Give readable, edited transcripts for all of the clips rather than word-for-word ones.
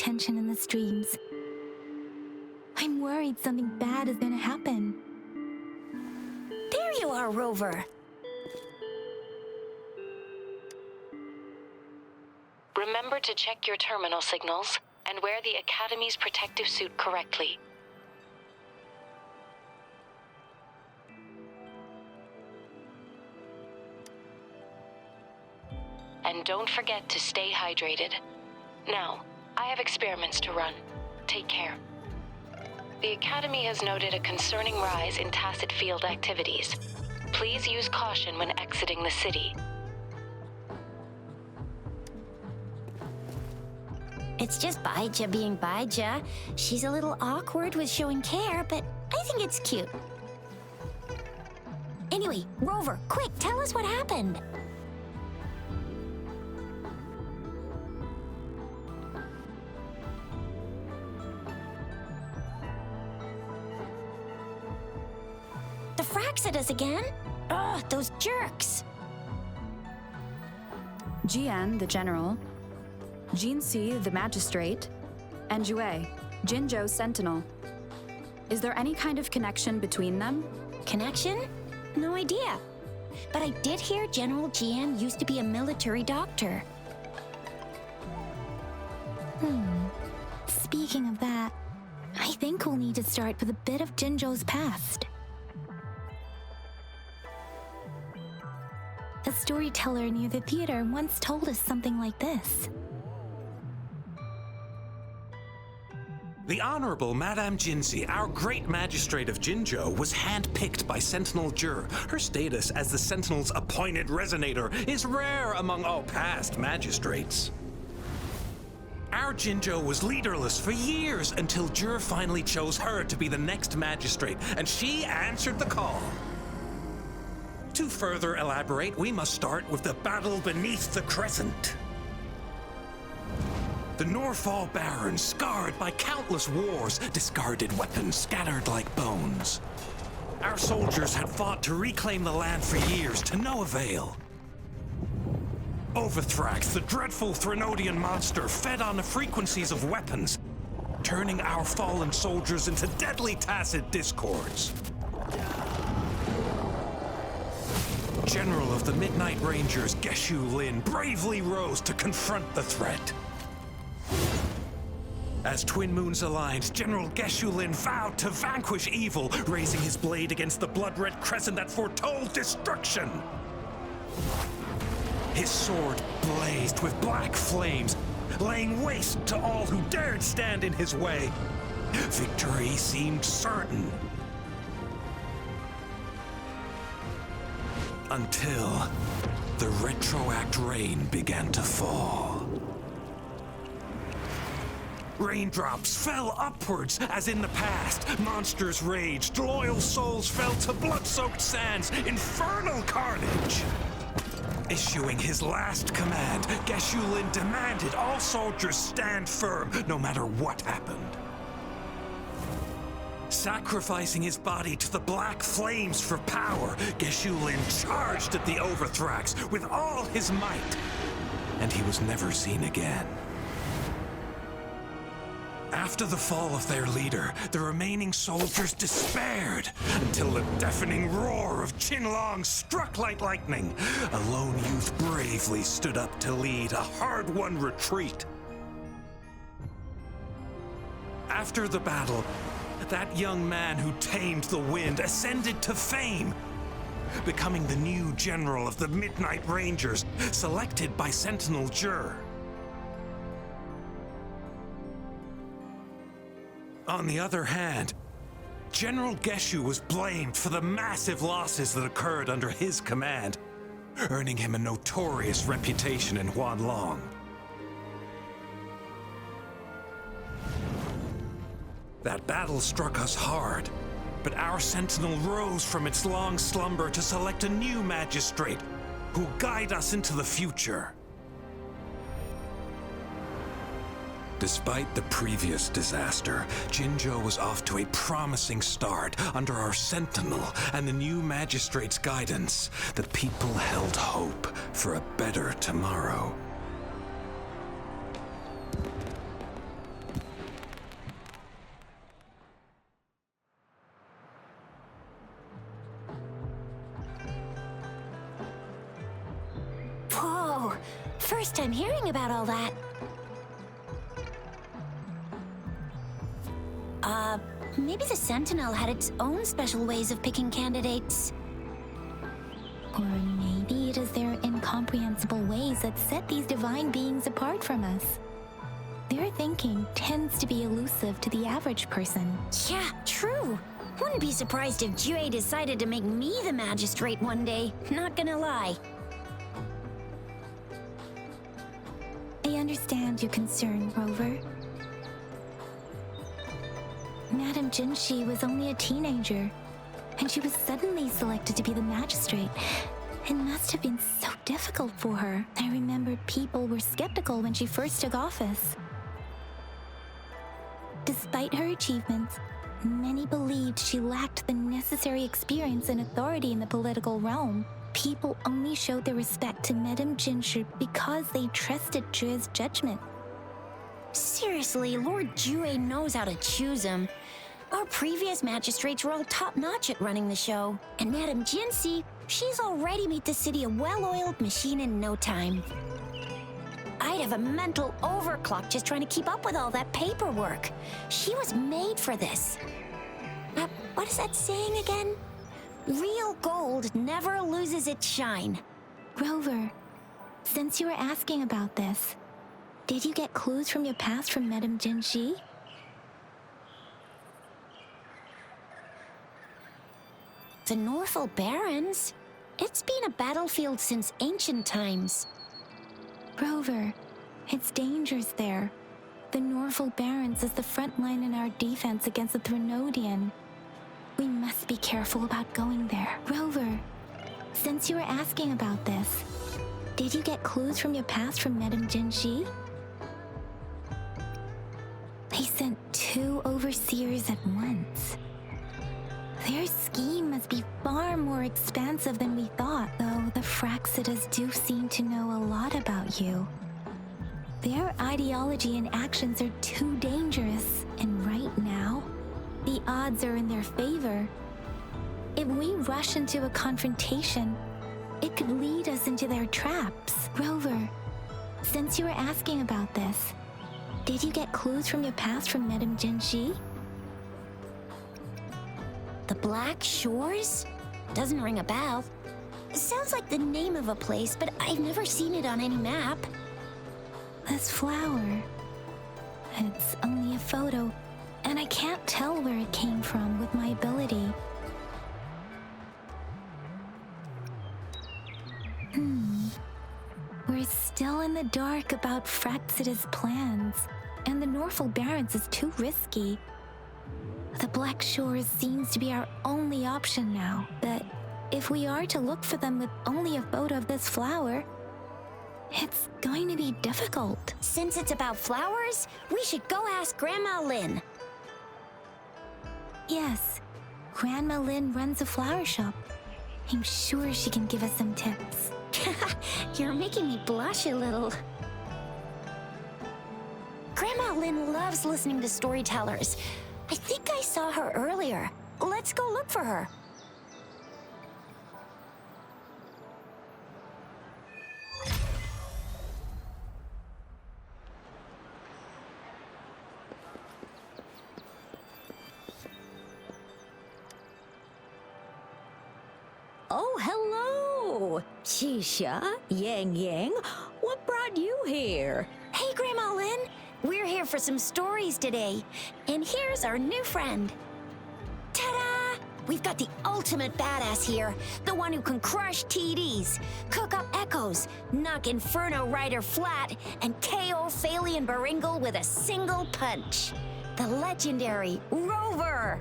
tension in the streams. I'm worried something bad is gonna happen. There you are, Rover. Remember to check your terminal signals and wear the Academy's protective suit correctly. And don't forget to stay hydrated. Now, I have experiments to run. Take care. The Academy has noted a concerning rise in tacit field activities. Please use caution when exiting the city. It's just Baija being Baija. She's a little awkward with showing care, but I think it's cute. Anyway, Rover, quick, tell us what happened. The fracks at us again? Ugh, those jerks! Jian, the general, Jinsi, the magistrate, and Jue, Jinzhou's sentinel. Is there any kind of connection between them? Connection? No idea. But I did hear General Jian used to be a military doctor. Speaking of that, I think we'll need to start with a bit of Jinzhou's past. A storyteller near the theater once told us something like this. The Honorable Madame Jinzi, our great magistrate of Jinzhou, was handpicked by Sentinel Jur. Her status as the Sentinel's appointed resonator is rare among all past magistrates. Our Jinzhou was leaderless for years until Jur finally chose her to be the next magistrate, and she answered the call. To further elaborate, we must start with the battle beneath the crescent. The Norfall Barons, scarred by countless wars, discarded weapons scattered like bones. Our soldiers had fought to reclaim the land for years, to no avail. Overthrax, the dreadful Threnodian monster, fed on the frequencies of weapons, turning our fallen soldiers into deadly tacit discords. General of the Midnight Rangers, Geshu Lin, bravely rose to confront the threat. As Twin Moons aligned, General Geshu Lin vowed to vanquish evil, raising his blade against the blood-red crescent that foretold destruction. His sword blazed with black flames, laying waste to all who dared stand in his way. Victory seemed certain. Until the retroact rain began to fall. Raindrops fell upwards as in the past. Monsters raged, loyal souls fell to blood-soaked sands, infernal carnage. Issuing his last command, Geshu Lin demanded all soldiers stand firm, no matter what happened. Sacrificing his body to the black flames for power, Geshu Lin charged at the Overthrax with all his might, and he was never seen again. After the fall of their leader, the remaining soldiers despaired until the deafening roar of Qinlong struck like lightning. A lone youth bravely stood up to lead a hard-won retreat. After the battle, that young man who tamed the wind ascended to fame, becoming the new general of the Midnight Rangers, selected by Sentinel Jur. On the other hand, General Geshu was blamed for the massive losses that occurred under his command, earning him a notorious reputation in Huanlong. That battle struck us hard, but our sentinel rose from its long slumber to select a new magistrate who'll guide us into the future. Despite the previous disaster, Jinzhou was off to a promising start. Under our sentinel and the new magistrate's guidance, the people held hope for a better tomorrow. First time hearing about all that. Maybe the Sentinel had its own special ways of picking candidates. Or maybe it is their incomprehensible ways that set these divine beings apart from us. Their thinking tends to be elusive to the average person. Yeah, true. Wouldn't be surprised if Jue decided to make me the magistrate one day. Not gonna lie. I understand your concern, Rover. Madame Jinshi was only a teenager, and she was suddenly selected to be the magistrate. It must have been so difficult for her. I remember people were skeptical when she first took office. Despite her achievements, many believed she lacked the necessary experience and authority in the political realm. People only showed their respect to Madame Jinshi because they trusted Jue's judgment. Seriously, Lord Jue knows how to choose him. Our previous magistrates were all top-notch at running the show. And Madame Jinshi, she's already made the city a well-oiled machine in no time. I'd have a mental overclock just trying to keep up with all that paperwork. She was made for this. What is that saying again? Real gold never loses its shine. Rover, since you were asking about this, did you get clues from your past from Madame Jinshi? The Norfolk Barrens? It's been a battlefield since ancient times. Rover, it's dangerous there. The Norfolk Barrens is the front line in our defense against the Threnodian. We must be careful about going there. Rover, since you were asking about this, did you get clues from your past from Madame Jinshi? They sent 2 overseers at once. Their scheme must be far more expansive than we thought, though the Fraxidas do seem to know a lot about you. Their ideology and actions are too dangerous, and right now, the odds are in their favor. If we rush into a confrontation, it could lead us into their traps. Rover, since you were asking about this, did you get clues from your past from Madame Jinshi? The Black Shores? Doesn't ring a bell. It sounds like the name of a place, but I've never seen it on any map. This flower. It's only a photo, and I can't tell where it came from with my ability. We're still in the dark about Fraxida's plans, and the Norfolk Barrens is too risky. The Black Shores seems to be our only option now, but if we are to look for them with only a photo of this flower, it's going to be difficult. Since it's about flowers, we should go ask Grandma Lynn. Yes, Grandma Lynn runs a flower shop. I'm sure she can give us some tips. You're making me blush a little. Grandma Lynn loves listening to storytellers. I think I saw her earlier. Let's go look for her. Oh, hello! Shisha, Yang Yang, what brought you here? Hey, Grandma Lynn. We're here for some stories today. And here's our new friend. Ta-da! We've got the ultimate badass here. The one who can crush TDs, cook up echoes, knock Inferno Rider flat, and KO Phalian Baringle with a single punch. The legendary Rover!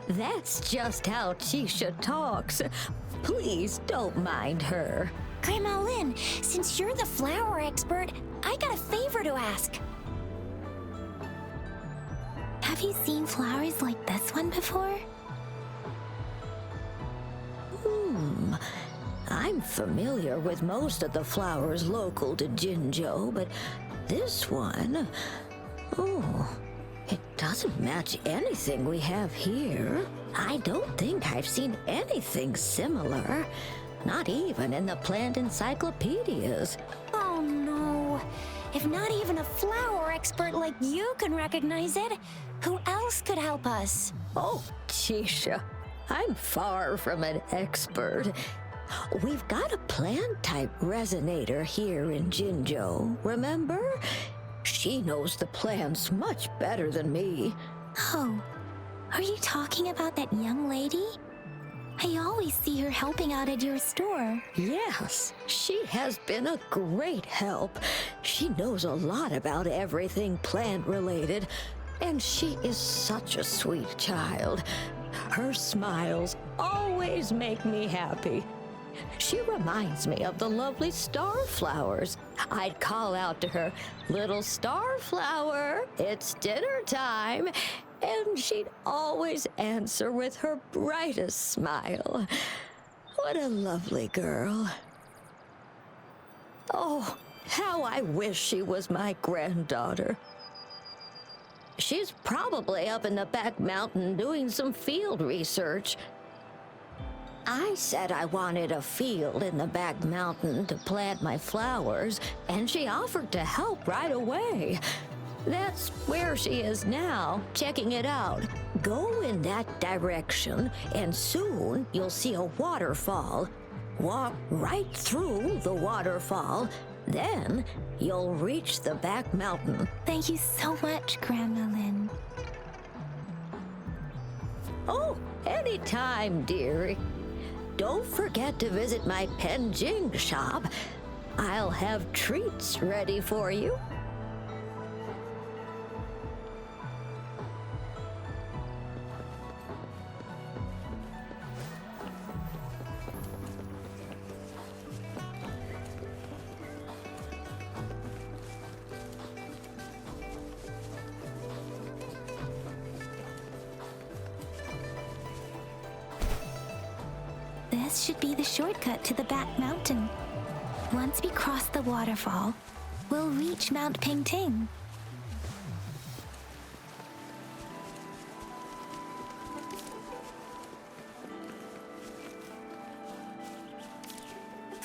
That's just how Shisha talks. Please don't mind her. Grandma Lynn, since you're the flower expert, I got a favor to ask. Have you seen flowers like this one before? I'm familiar with most of the flowers local to Jinzhou, but this one... Oh, it doesn't match anything we have here. I don't think I've seen anything similar. Not even in the plant encyclopedias. Oh no. If not even a flower expert like you can recognize it, who else could help us? Oh, Tisha, I'm far from an expert. We've got a plant-type resonator here in Jinzhou, remember? She knows the plants much better than me. Oh, are you talking about that young lady? I always see her helping out at your store. Yes, she has been a great help. She knows a lot about everything plant-related, and she is such a sweet child. Her smiles always make me happy. She reminds me of the lovely starflowers. I'd call out to her, "Little starflower, it's dinner time," and she'd always answer with her brightest smile. What a lovely girl. Oh, how I wish she was my granddaughter. She's probably up in the back mountain doing some field research. I said I wanted a field in the back mountain to plant my flowers, and she offered to help right away. That's where she is now, checking it out. Go in that direction, and soon you'll see a waterfall. Walk right through the waterfall, then you'll reach the back mountain. Thank you so much, Grandma Lin. Oh, anytime, dearie. Don't forget to visit my Penjing shop. I'll have treats ready for you. This should be the shortcut to the back mountain. Once we cross the waterfall, we'll reach Mount Pingting.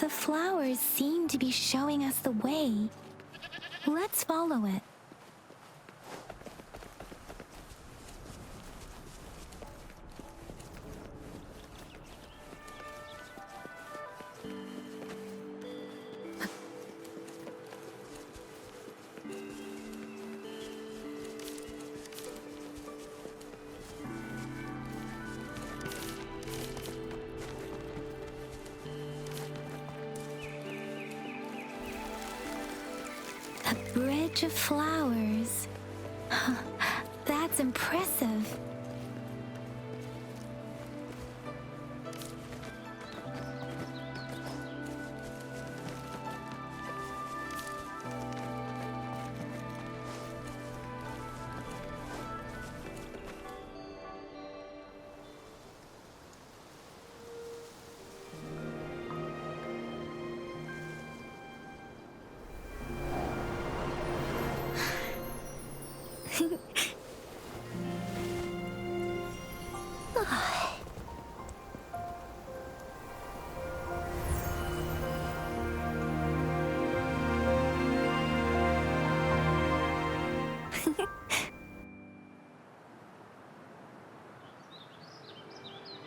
The flowers seem to be showing us the way. Let's follow it. A bridge of flowers. That's impressive.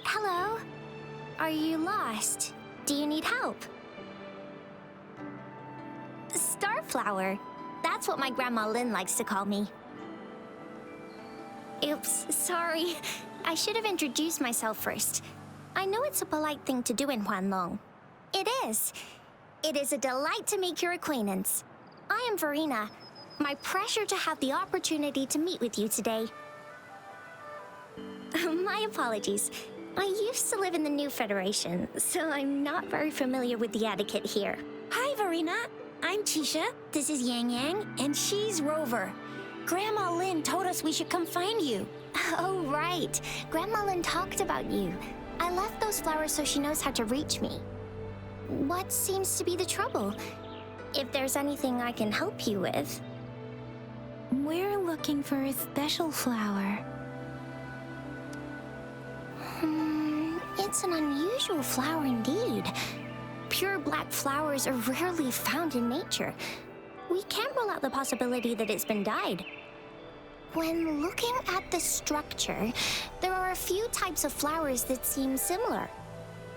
Hello? Are you lost? Do you need help? Starflower. That's what my Grandma Lin likes to call me. Oops, sorry. I should have introduced myself first. I know it's a polite thing to do in Huanlong. It is. It is a delight to make your acquaintance. I am Verena. My pleasure to have the opportunity to meet with you today. My apologies. I used to live in the New Federation, so I'm not very familiar with the etiquette here. Hi, Verena. I'm Tisha. This is Yang Yang, and she's Rover. Grandma Lin told us we should come find you. Oh, right. Grandma Lin talked about you. I left those flowers so she knows how to reach me. What seems to be the trouble? If there's anything I can help you with. We're looking for a special flower. It's an unusual flower indeed. pure black flowers are rarely found in nature, we can't rule out the possibility that it's been dyed. When looking at the structure, there are a few types of flowers that seem similar.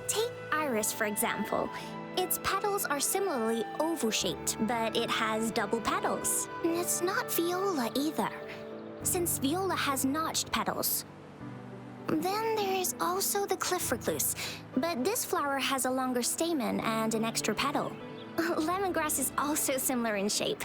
Take iris, for example. Its petals are similarly oval-shaped, but it has double petals. And it's not viola either, since viola has notched petals. Then there's also the cliff recluse, but this flower has a longer stamen and an extra petal. Lemongrass is also similar in shape.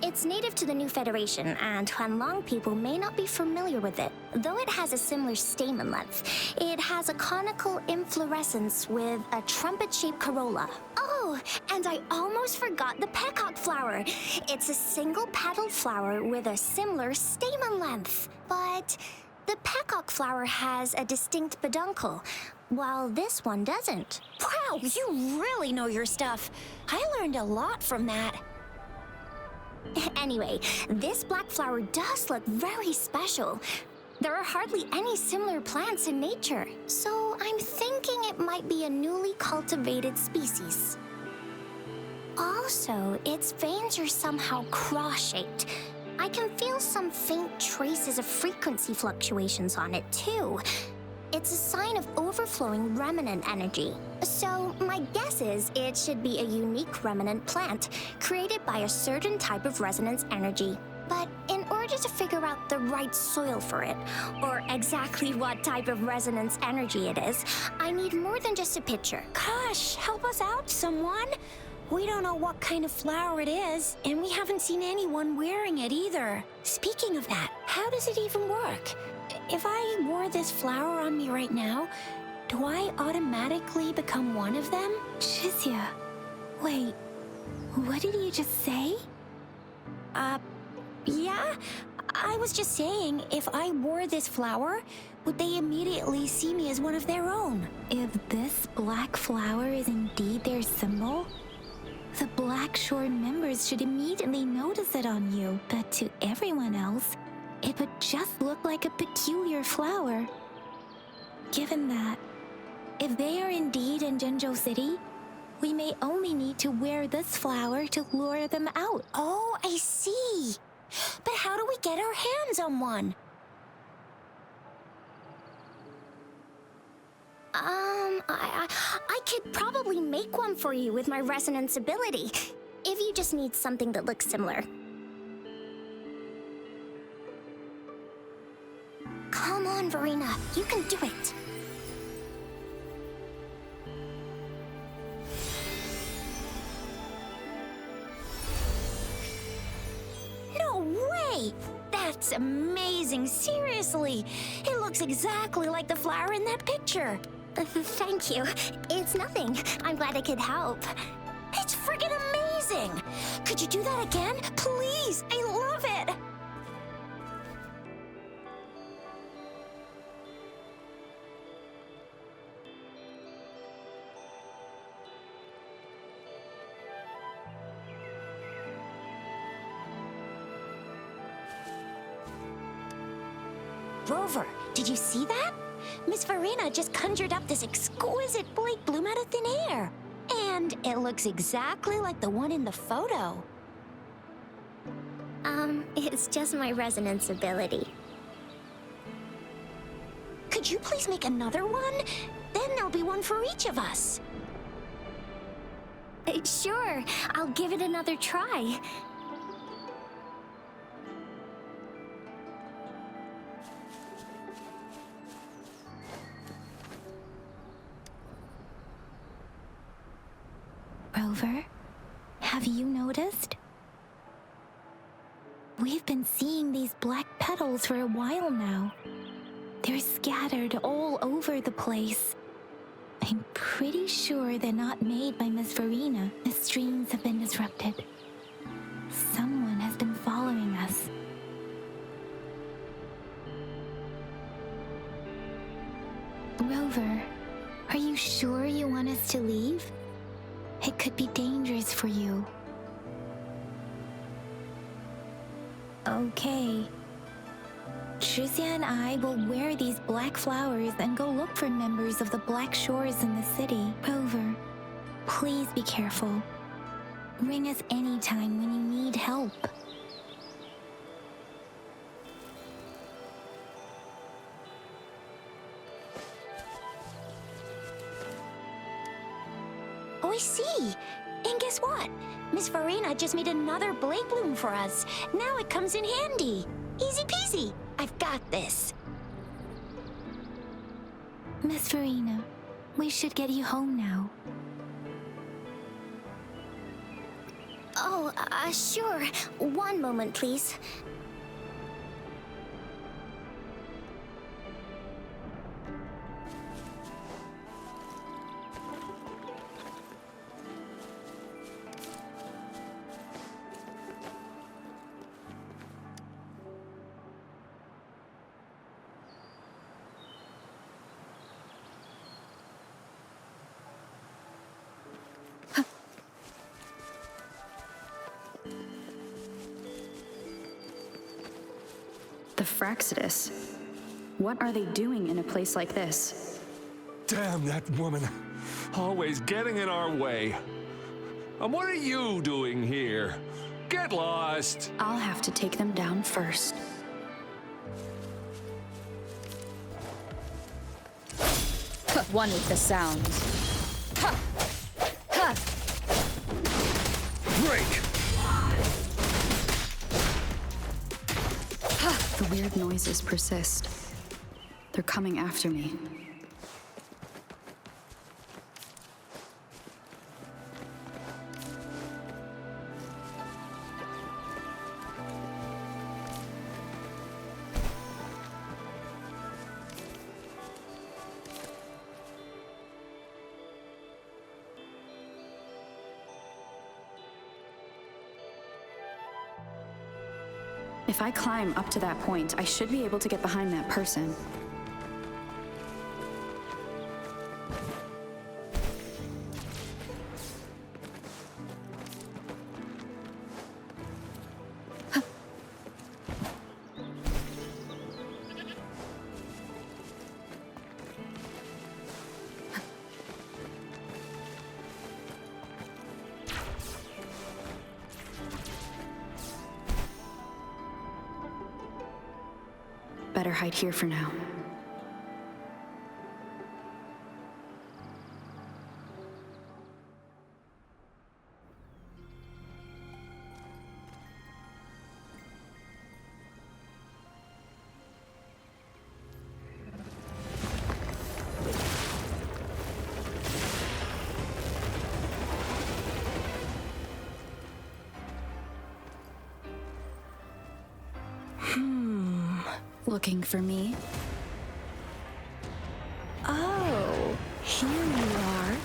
It's native to the New Federation, and Huanlong people may not be familiar with it. Though it has a similar stamen length, it has a conical inflorescence with a trumpet-shaped corolla. Oh, and I almost forgot the peacock flower. It's a single-petaled flower with a similar stamen length. But the peacock flower has a distinct peduncle, while this one doesn't. Wow, you really know your stuff. I learned a lot from that. Anyway, this black flower does look very special. There are hardly any similar plants in nature, so I'm thinking it might be a newly cultivated species. Also, its veins are somehow cross-shaped. I can feel some faint traces of frequency fluctuations on it, too. It's a sign of overflowing remnant energy. So, my guess is it should be a unique remnant plant, created by a certain type of resonance energy. But in order to figure out the right soil for it, or exactly what type of resonance energy it is, I need more than just a picture. Gosh, help us out, someone. We don't know what kind of flower it is, and we haven't seen anyone wearing it either. Speaking of that, how does it even work? If I wore this flower on me right now, do I automatically become one of them? Shizia, wait, what did you just say? Yeah? I was just saying, if I wore this flower, would they immediately see me as one of their own? If this black flower is indeed their symbol, the Black Shore members should immediately notice it on you, but to everyone else, it would just look like a peculiar flower. Given that, if they are indeed in Jinzhou City, we may only need to wear this flower to lure them out. Oh, I see. But how do we get our hands on one? I could probably make one for you with my resonance ability, if you just need something that looks similar. Come on, Verena, you can do it. No way! That's amazing, seriously! It looks exactly like the flower in that picture. Thank you. It's nothing. I'm glad I could help. It's friggin' amazing! Could you do that again? Please! I love it! Rover, did you see that? Miss Verena just conjured up this exquisite Blake bloom out of thin air. And it looks exactly like the one in the photo. It's just my resonance ability. Could you please make another one? Then there'll be one for each of us. Sure, I'll give it another try. Rover, have you noticed? We've been seeing these black petals for a while now. They're scattered all over the place. I'm pretty sure they're not made by Miss Verena. The streams have been disrupted. Someone has been following us. Rover, are you sure you want us to leave? It could be dangerous for you. Okay. Shizia and I will wear these black flowers and go look for members of the Black Shores in the city. Rover, Please be careful. Ring us anytime when you need help. Oh, I see. And guess what? Miss Farina just made another Blake Bloom for us. Now it comes in handy. Easy peasy. I've got this. Miss Farina, we should get you home now. Oh, sure. One moment, please. The Fraxidus. What are they doing in a place like this? Damn that woman. Always getting in our way. And what are you doing here? Get lost. I'll have to take them down first. One with the sounds. Break! The weird noises persist. They're coming after me. If I climb up to that point, I should be able to get behind that person. Better hide here for now. Looking for me? Oh, here you are.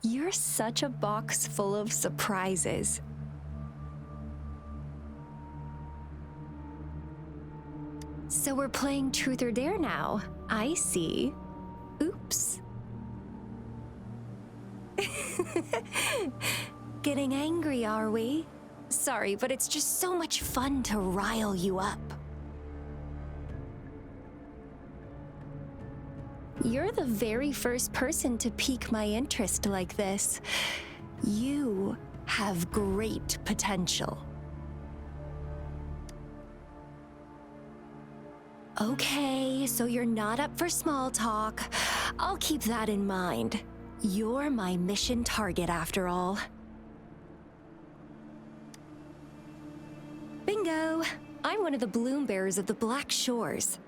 You're such a box full of surprises. So we're playing Truth or Dare now. I see. Oops. Getting angry, are we? Sorry, but it's just so much fun to rile you up. You're the very first person to pique my interest like this. You have great potential. Okay, so you're not up for small talk. I'll keep that in mind. You're my mission target after all. Bingo! I'm one of the bloom bearers of the Black Shores.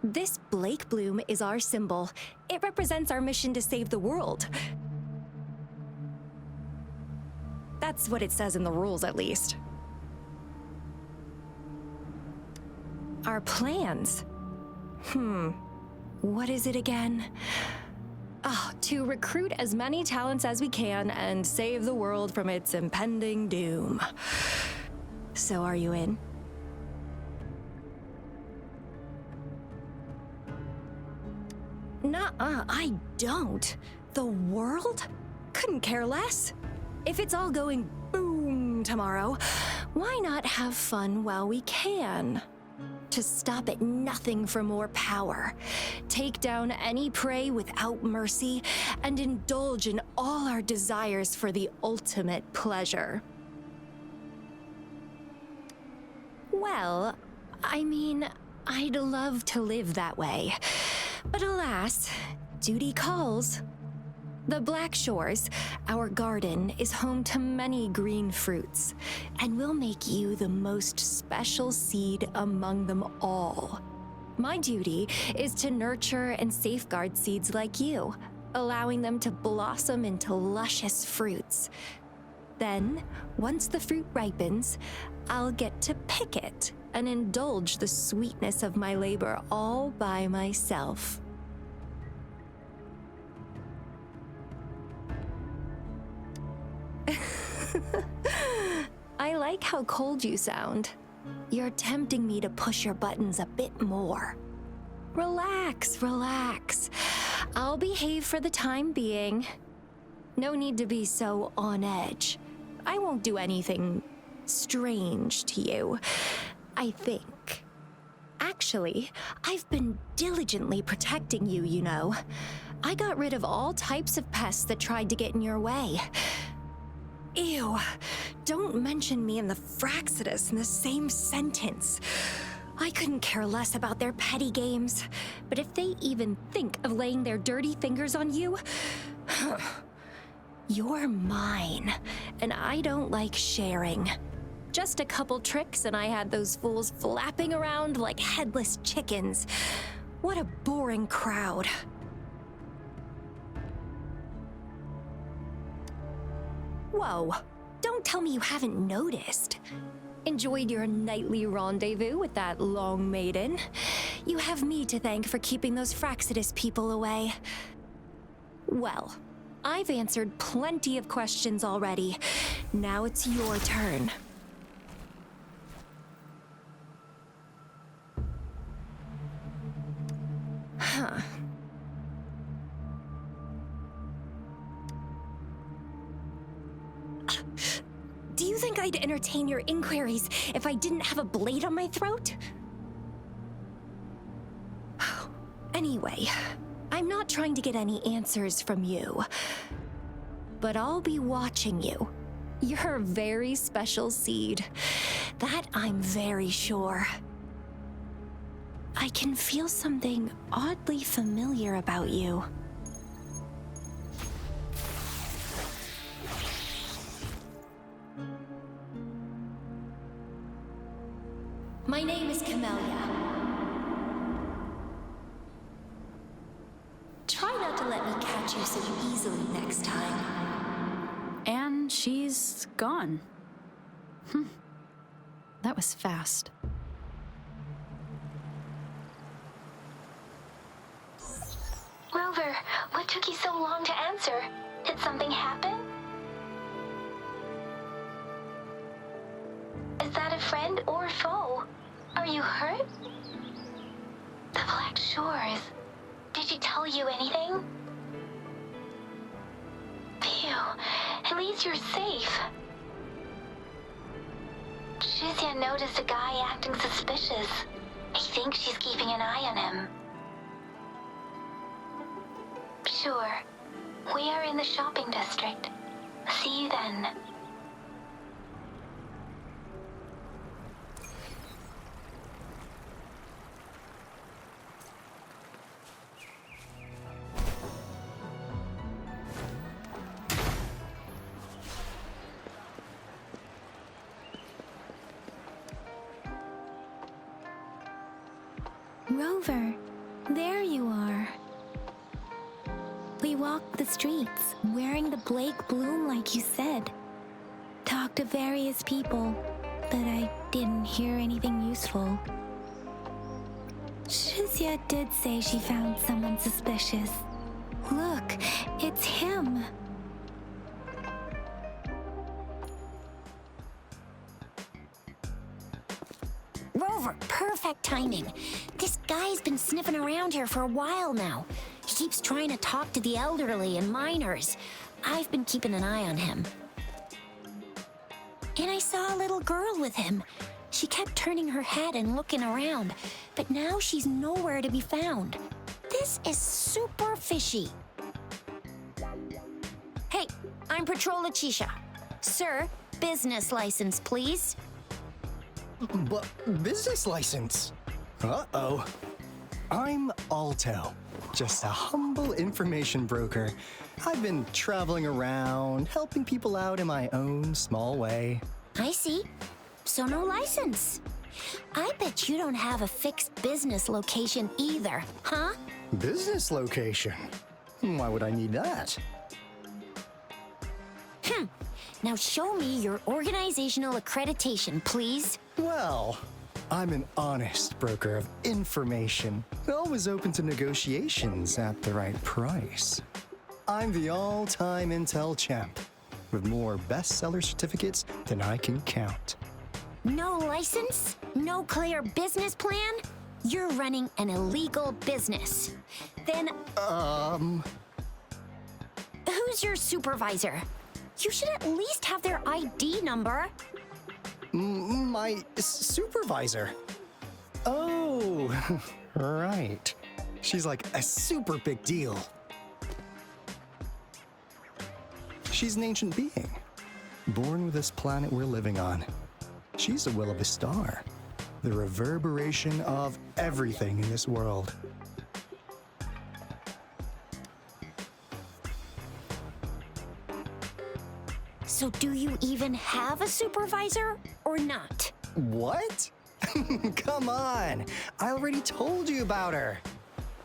This Blake Bloom is our symbol. It represents our mission to save the world. That's what it says in the rules, at least. Our plans? what is it again? To recruit as many talents as we can and save the world from its impending doom. So are you in? Nuh-uh, I don't. The world? Couldn't care less. If it's all going boom tomorrow, why not have fun while we can? To stop at nothing for more power, take down any prey without mercy, and indulge in all our desires for the ultimate pleasure. Well, I mean, I'd love to live that way. But alas, duty calls. The Black Shores, our garden, is home to many green fruits, and will make you the most special seed among them all. My duty is to nurture and safeguard seeds like you, allowing them to blossom into luscious fruits. Then, once the fruit ripens, I'll get to pick it and indulge the sweetness of my labor all by myself. I like how cold you sound. You're tempting me to push your buttons a bit more. Relax, relax. I'll behave for the time being. No need to be so on edge. I won't do anything strange to you, I think. Actually, I've been diligently protecting you, you know. I got rid of all types of pests that tried to get in your way. Ew, don't mention me and the Fraxidus in the same sentence. I couldn't care less about their petty games, but if they even think of laying their dirty fingers on you, you're mine, and I don't like sharing. Just a couple tricks and I had those fools flapping around like headless chickens. What a boring crowd. Whoa, don't tell me you haven't noticed. Enjoyed your nightly rendezvous with that long maiden. You have me to thank for keeping those Fraxidus people away. Well, I've answered plenty of questions already. Now it's your turn. Huh. Do you think I'd entertain your inquiries if I didn't have a blade on my throat? Anyway, I'm not trying to get any answers from you, but I'll be watching you. You're a very special seed. That I'm very sure. I can feel something oddly familiar about you. My name is Camellia. Try not to let me catch you so easily next time. And she's gone. That was fast. Rover, what took you so long to answer? Did something happen? Is that a friend or foe? Are you hurt? The Black Shores. Did she tell you anything? Phew, at least you're safe. Shizia noticed a guy acting suspicious. I think she's keeping an eye on him. Sure. We are in the shopping district. See you then. Rover, there you are. We walked the streets, wearing the Blake bloom like you said. Talked to various people, but I didn't hear anything useful. Shizia did say she found someone suspicious. Look, it's him. Rover, perfect timing. This guy's been sniffing around here for a while now. He keeps trying to talk to the elderly and minors. I've been keeping an eye on him. And I saw a little girl with him. She kept turning her head and looking around, but now she's nowhere to be found. This is super fishy. Hey, I'm Patrol Letitia. Sir, business license, please. But business license? Uh-oh. I'm Alto, just a humble information broker. I've been traveling around, helping people out in my own small way. I see. So no license. I bet you don't have a fixed business location either, huh? Business location? Why would I need that? Now show me your organizational accreditation, please. Well, I'm an honest broker of information, always open to negotiations at the right price. I'm the all-time Intel champ, with more bestseller certificates than I can count. No license? No clear business plan? You're running an illegal business. Then, who's your supervisor? You should at least have their ID number. My supervisor? Oh, right. She's like a super big deal. She's an ancient being, born with this planet we're living on. She's the will of a star, the reverberation of everything in this world. So do you even have a supervisor or not? What? Come on, I already told you about her.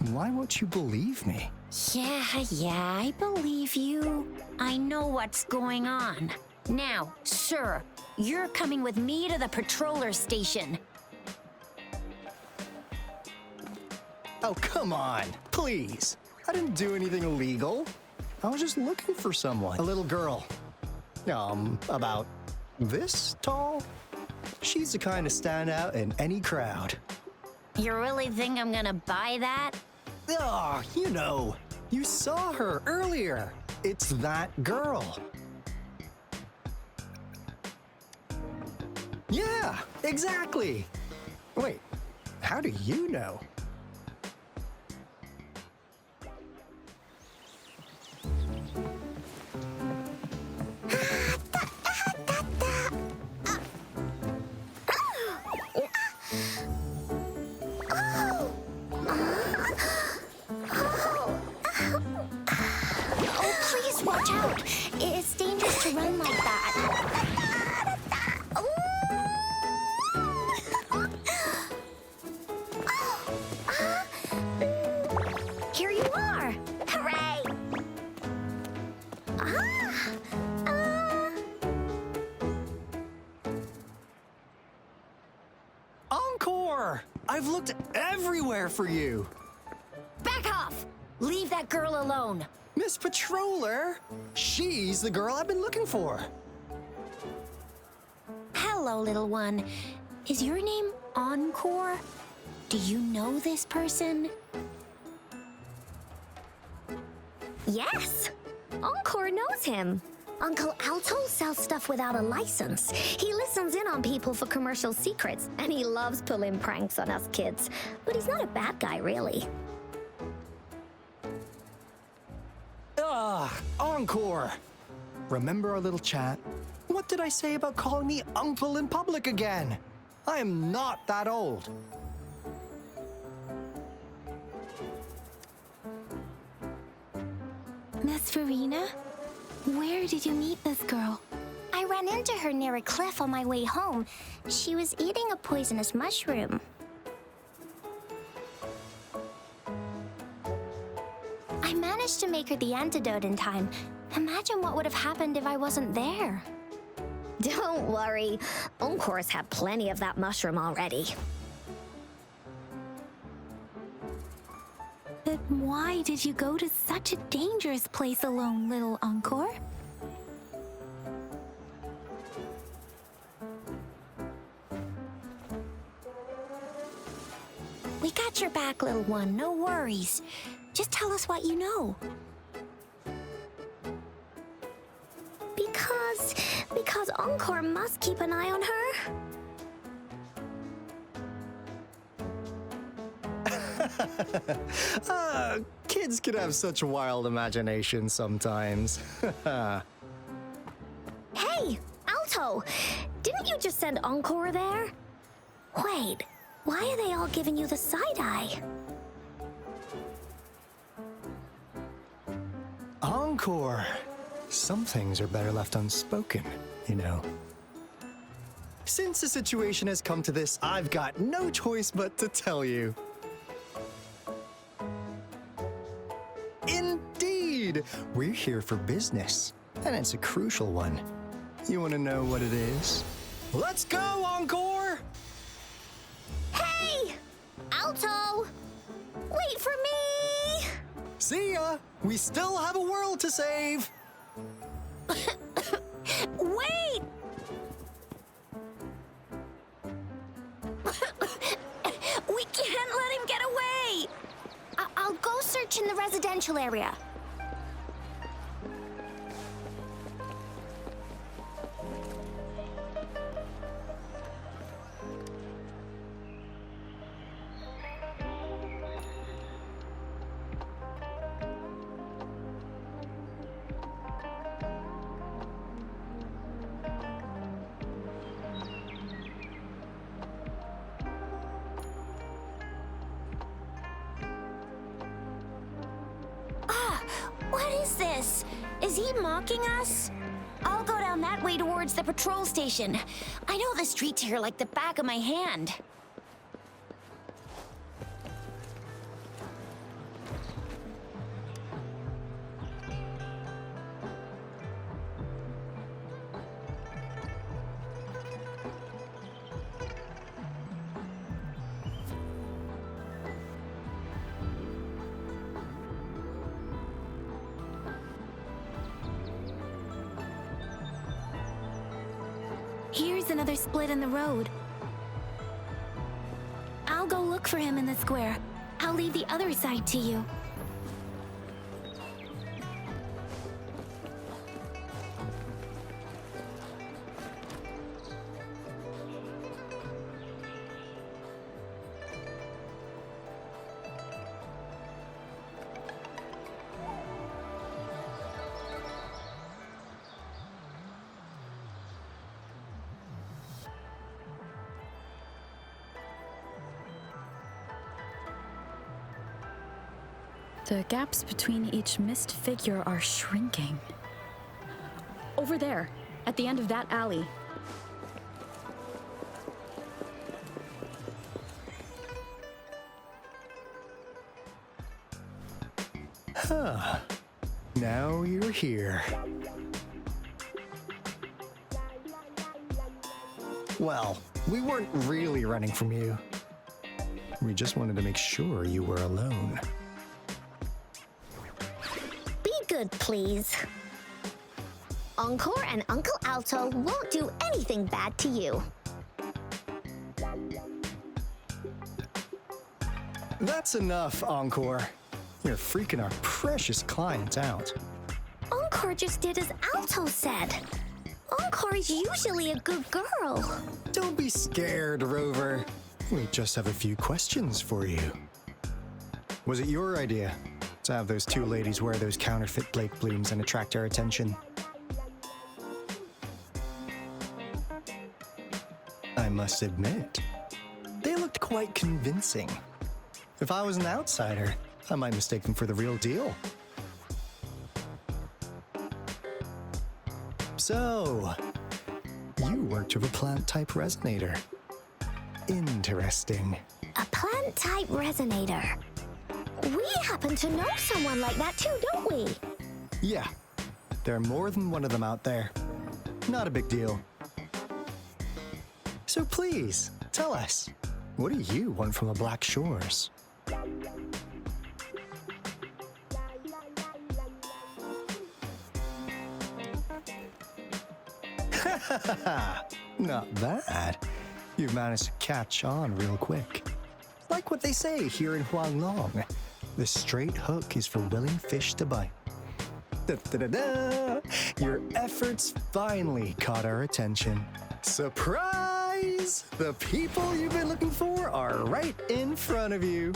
Why won't you believe me? Yeah, I believe you. I know what's going on. Now, sir, you're coming with me to the patroller station. Oh, come on, please. I didn't do anything illegal. I was just looking for someone. A little girl. About this tall? She's the kind to stand out in any crowd. You really think I'm gonna buy that? Oh, you saw her earlier. It's that girl. Yeah, exactly. Wait, how do you know? Watch out! It's dangerous to run like that. Here you are! Hooray! Encore! I've looked everywhere for you. Back off! Leave that girl alone. Miss Patroller, she's the girl I've been looking for. Hello, little one. Is your name Encore? Do you know this person? Yes, Encore knows him. Uncle Alto sells stuff without a license. He listens in on people for commercial secrets, and he loves pulling pranks on us kids. But he's not a bad guy, really. Encore! Remember our little chat? What did I say about calling me uncle in public again? I am not that old. Miss Verena? Where did you meet this girl? I ran into her near a cliff on my way home. She was eating a poisonous mushroom. I managed to make her the antidote in time. Imagine what would have happened if I wasn't there. Don't worry. Encore's had plenty of that mushroom already. Why did you go to such a dangerous place alone, little Encore? We got your back, little one. No worries. Just tell us what you know. Because Encore must keep an eye on her. Kids can have such wild imaginations sometimes. Hey, Alto! Didn't you just send Encore there? Wait, why are they all giving you the side-eye? Encore! Some things are better left unspoken, you know. Since the situation has come to this, I've got no choice but to tell you. Indeed! We're here for business, and it's a crucial one. You want to know what it is? Let's go, Encore! Hey! Alto! Wait for me! See ya! We still have a world to save! Wait! We can't let him get away! I'll go search in the residential area. What is this? Is he mocking us? I'll go down that way towards the patrol station. I know the streets here like the back of my hand. Here's another split in the road. I'll go look for him in the square. I'll leave the other side to you. The gaps between each missed figure are shrinking. Over there, at the end of that alley. Now you're here. Well, we weren't really running from you. We just wanted to make sure you were alone. Be good, please. Encore and Uncle Alto won't do anything bad to you. That's enough, Encore. You're freaking our precious client out. Encore just did as Alto said. Encore is usually a good girl. Don't be scared, Rover. We just have a few questions for you. Was it your idea to have those two ladies wear those counterfeit Blake blooms and attract our attention? I must admit, they looked quite convincing. If I was an outsider, I might mistake them for the real deal. So, you worked with a plant-type resonator. Interesting. A plant-type resonator. We happen to know someone like that too, don't we? Yeah, there are more than one of them out there. Not a big deal. So please, tell us, what do you want from the Black Shores? Not bad. You've managed to catch on real quick. Like what they say here in Huanglong, the straight hook is for willing fish to bite. Da-da-da-da! Your efforts finally caught our attention. Surprise! The people you've been looking for are right in front of you.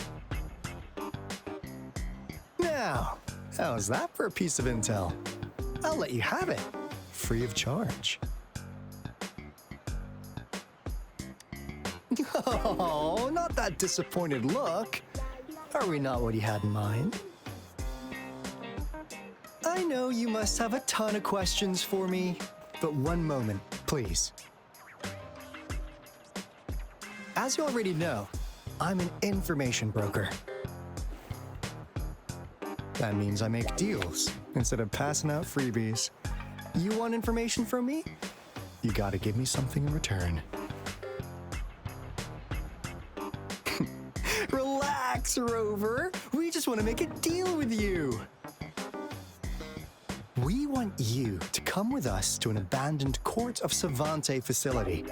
Now, how's that for a piece of intel? I'll let you have it, free of charge. Oh, not that disappointed look. Are we not what you had in mind? I know you must have a ton of questions for me, but one moment, please. As you already know, I'm an information broker. That means I make deals instead of passing out freebies. You want information from me? You gotta give me something in return. Relax, Rover. We just want to make a deal with you. We want you to come with us to an abandoned Court of Savante facility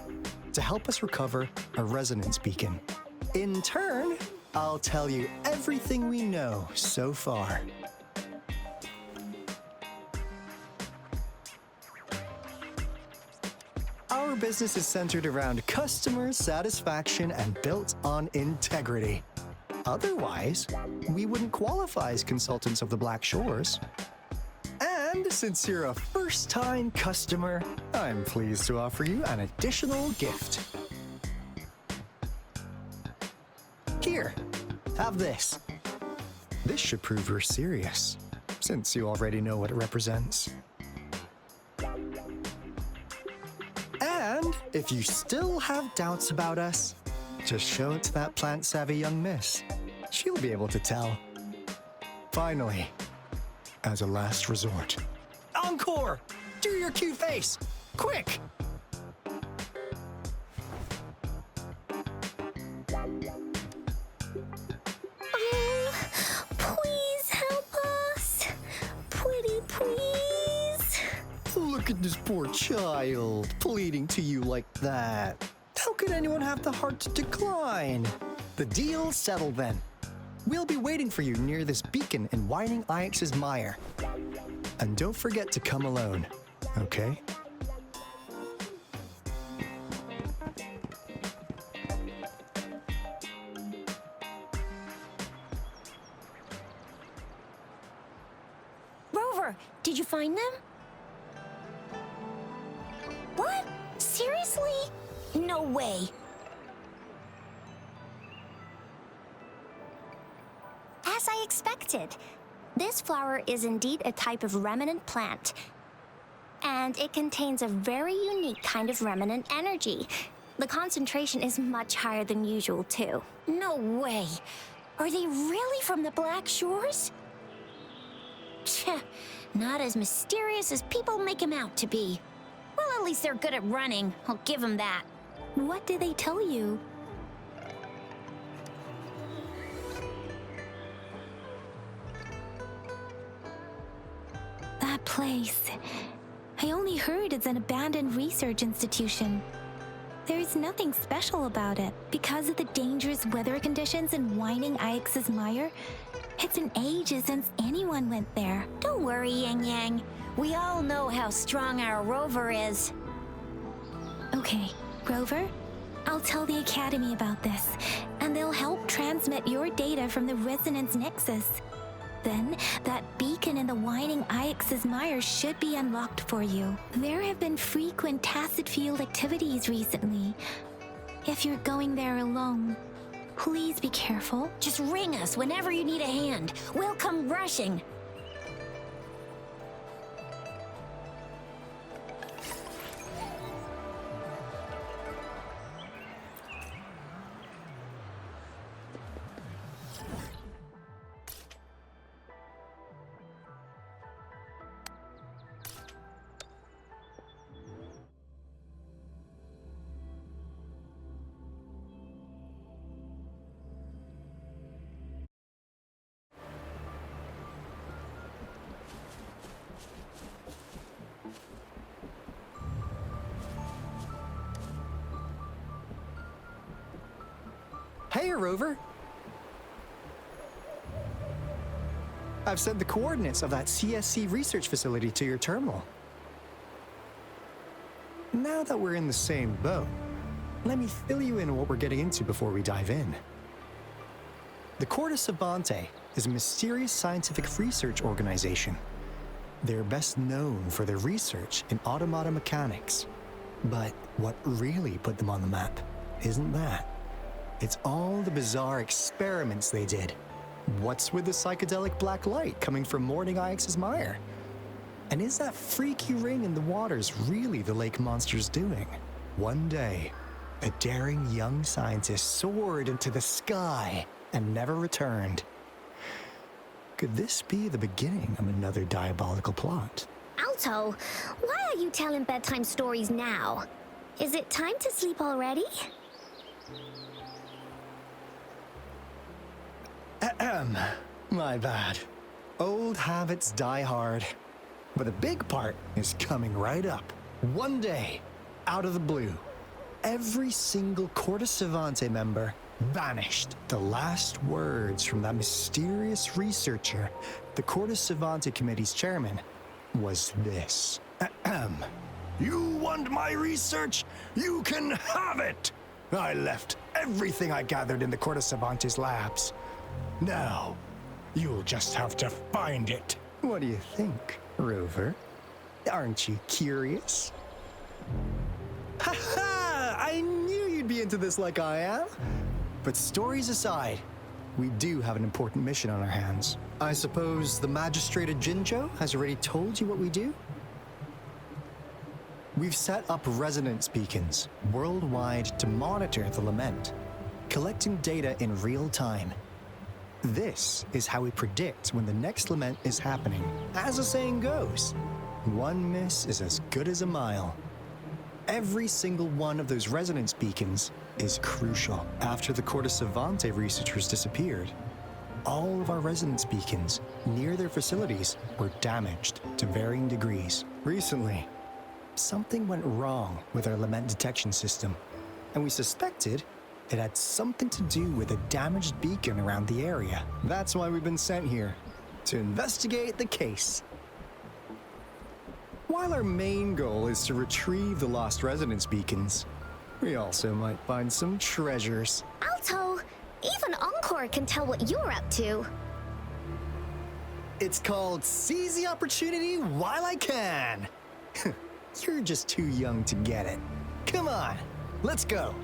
to help us recover a resonance beacon. In turn, I'll tell you everything we know so far. Our business is centered around customer satisfaction and built on integrity. Otherwise, we wouldn't qualify as consultants of the Black Shores. And since you're a first-time customer, I'm pleased to offer you an additional gift. Here, have this. This should prove you're serious, since you already know what it represents. And if you still have doubts about us, just show it to that plant-savvy young miss. She'll be able to tell. Finally, as a last resort. Encore! Do your cute face! Quick! Please help us. Pretty please. Look at this poor child, pleading to you like that. How could anyone have the heart to decline? The deal's settled then. We'll be waiting for you near this beacon in Whining Ix's mire. And don't forget to come alone, okay? Rover, did you find them? What? Seriously? No way. As I expected, this flower is indeed a type of remnant plant. And it contains a very unique kind of remnant energy. The concentration is much higher than usual, too. No way. Are they really from the Black Shores? Tch, not as mysterious as people make them out to be. Well, at least they're good at running. I'll give them that. What did they tell you? That place. I only heard it's an abandoned research institution. There's nothing special about it. Because of the dangerous weather conditions in Whining Ix's mire, it's been ages since anyone went there. Don't worry, Yang Yang. We all know how strong our Rover is. Okay, Rover, I'll tell the Academy about this, and they'll help transmit your data from the Resonance Nexus. Then, that beacon in the Whining Ix's mire should be unlocked for you. There have been frequent tacit field activities recently. If you're going there alone, please be careful. Just ring us whenever you need a hand. We'll come rushing. Hey, Rover. I've sent the coordinates of that CSC research facility to your terminal. Now that we're in the same boat, let me fill you in on what we're getting into before we dive in. The Corte Savante is a mysterious scientific research organization. They're best known for their research in automata mechanics. But what really put them on the map isn't that. It's all the bizarre experiments they did. What's with the psychedelic black light coming from Morning Ix's mire? And is that freaky ring in the waters really the lake monster's doing? One day, a daring young scientist soared into the sky and never returned. Could this be the beginning of another diabolical plot? Alto, why are you telling bedtime stories now? Is it time to sleep already? Ahem. My bad. Old habits die hard. But a big part is coming right up. One day, out of the blue, every single Corte Savante member vanished. The last words from that mysterious researcher, the Corte Savante Committee's chairman, was this. Ahem. You want my research? You can have it! I left everything I gathered in the Corte Savante's labs. Now, you'll just have to find it. What do you think, Rover? Aren't you curious? Ha ha! I knew you'd be into this like I am. But stories aside, we do have an important mission on our hands. I suppose the magistrate at Jinzhou has already told you what we do? We've set up resonance beacons worldwide to monitor the lament, collecting data in real time. This is how we predict when the next lament is happening. As the saying goes, one miss is as good as a mile. Every single one of those resonance beacons is crucial. After the Corte Savante researchers disappeared, all of our resonance beacons near their facilities were damaged to varying degrees. Recently, something went wrong with our lament detection system, and we suspected it had something to do with a damaged beacon around the area. That's why we've been sent here, to investigate the case. While our main goal is to retrieve the lost resonance beacons, we also might find some treasures. Alto, even Encore can tell what you're up to. It's called Seize the Opportunity While I Can. You're just too young to get it. Come on, let's go.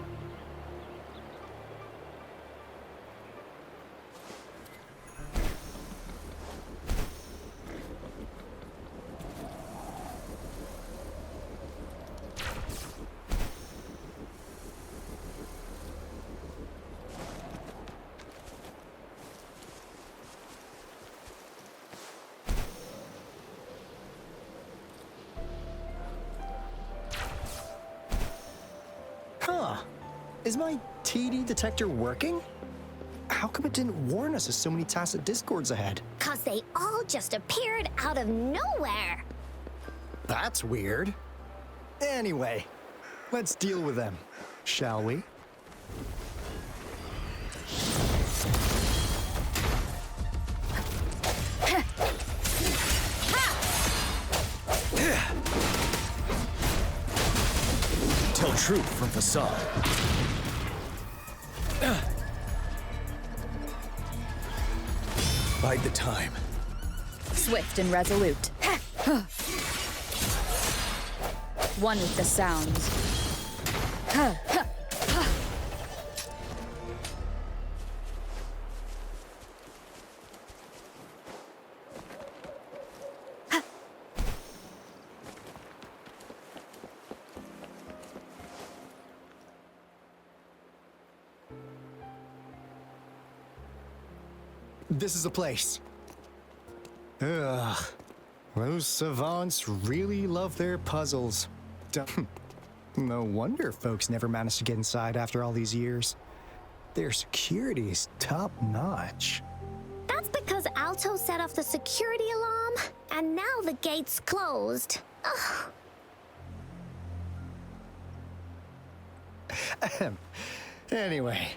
Huh. Is my TD detector working? How come it didn't warn us of so many tacit discords ahead? 'Cause they all just appeared out of nowhere. That's weird. Anyway, let's deal with them, shall we? Tell truth from facade. Bide the time. Swift and resolute. One with the sounds. This is the place. Ugh. Those savants really love their puzzles. No wonder folks never managed to get inside after all these years. Their security is top-notch. That's because Alto set off the security alarm, and now the gate's closed. Ugh. Anyway,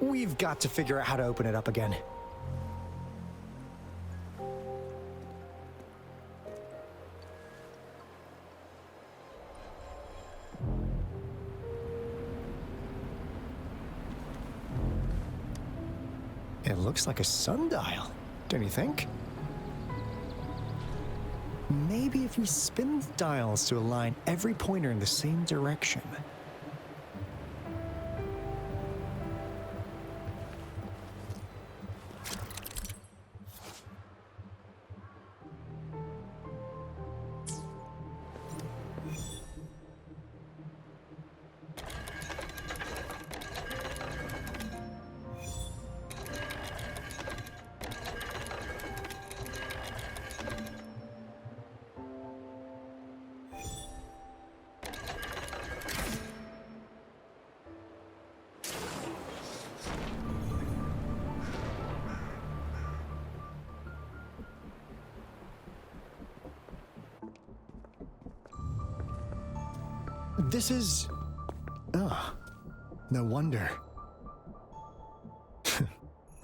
We've got to figure out how to open it up again. It looks like a sundial, don't you think? Maybe if we spin the dials to align every pointer in the same direction. This is... Ah, no wonder.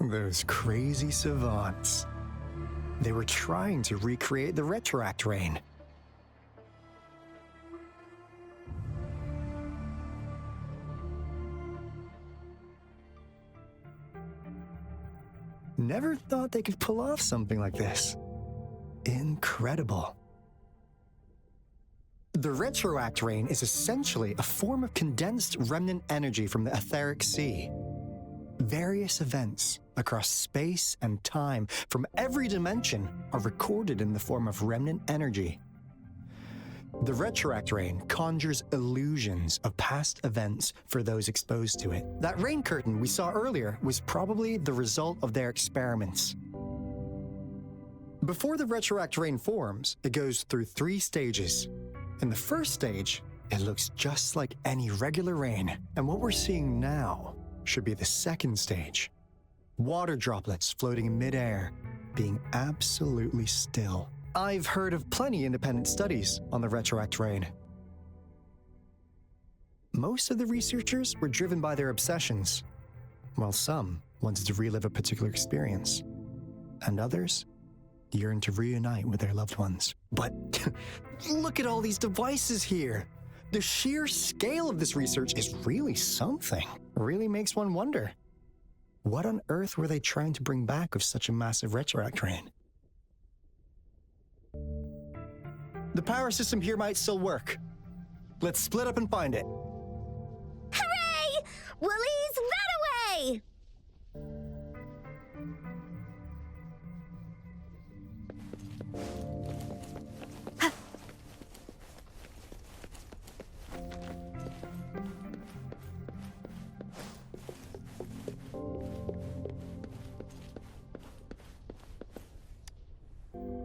Those crazy savants. They were trying to recreate the retroact rain. Never thought they could pull off something like this. Incredible. The retroact rain is essentially a form of condensed remnant energy from the etheric sea. Various events across space and time from every dimension are recorded in the form of remnant energy. The retroact rain conjures illusions of past events for those exposed to it. That rain curtain we saw earlier was probably the result of their experiments. Before the retroact rain forms, it goes through 3 stages. In the first stage, it looks just like any regular rain, and what we're seeing now should be the second stage. Water droplets floating in midair, being absolutely still. I've heard of plenty independent studies on the retroact rain. Most of the researchers were driven by their obsessions, while some wanted to relive a particular experience, and others yearn to reunite with their loved ones. But look at all these devices here. The sheer scale of this research is really something. Really makes one wonder. What on earth were they trying to bring back with such a massive retroact rain? The power system here might still work. Let's split up and find it. Hooray! Willie's ran away!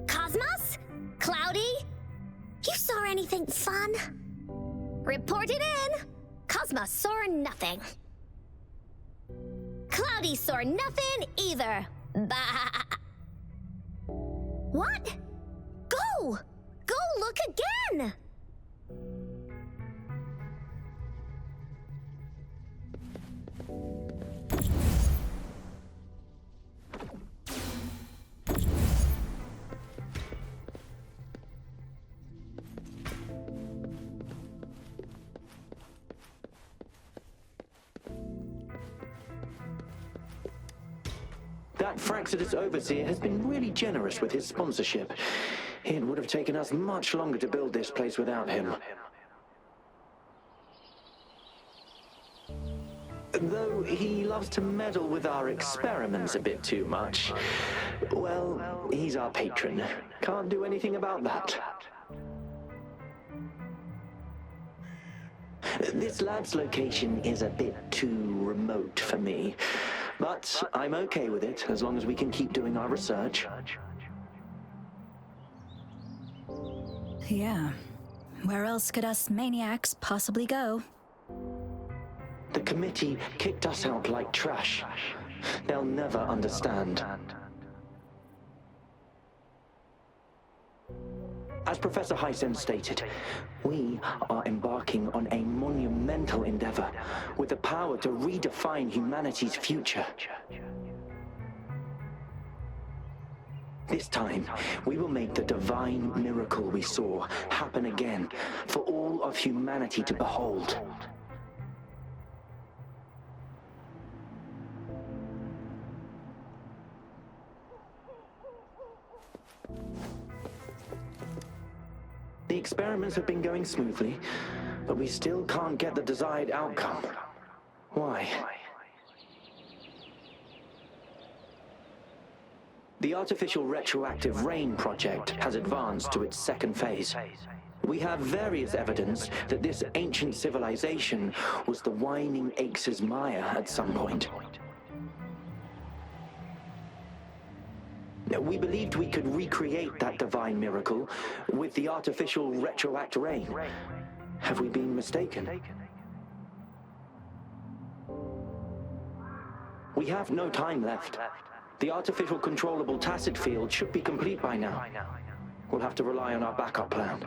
Cosmos? Cloudy? You saw anything fun? Report it in! Cosmos saw nothing. Cloudy saw nothing either. Bah! What? Go! Go look again! That Fraxidus Overseer has been really generous with his sponsorship. It would have taken us much longer to build this place without him. Though he loves to meddle with our experiments a bit too much. Well, he's our patron. Can't do anything about that. This lab's location is a bit too remote for me. But I'm okay with it, as long as we can keep doing our research. Yeah. Where else could us maniacs possibly go? The committee kicked us out like trash. They'll never understand. As Professor Hysen stated, we are embarking on a monumental endeavor with the power to redefine humanity's future. This time, we will make the divine miracle we saw happen again for all of humanity to behold. The experiments have been going smoothly, but we still can't get the desired outcome. Why? The artificial retroactive rain project has advanced to its second phase. We have various evidence that this ancient civilization was the Whining Aches' Maya at some point. We believed we could recreate that divine miracle with the artificial retroact rain. Have we been mistaken? We have no time left. The artificial controllable tacit field should be complete by now. We'll have to rely on our backup plan.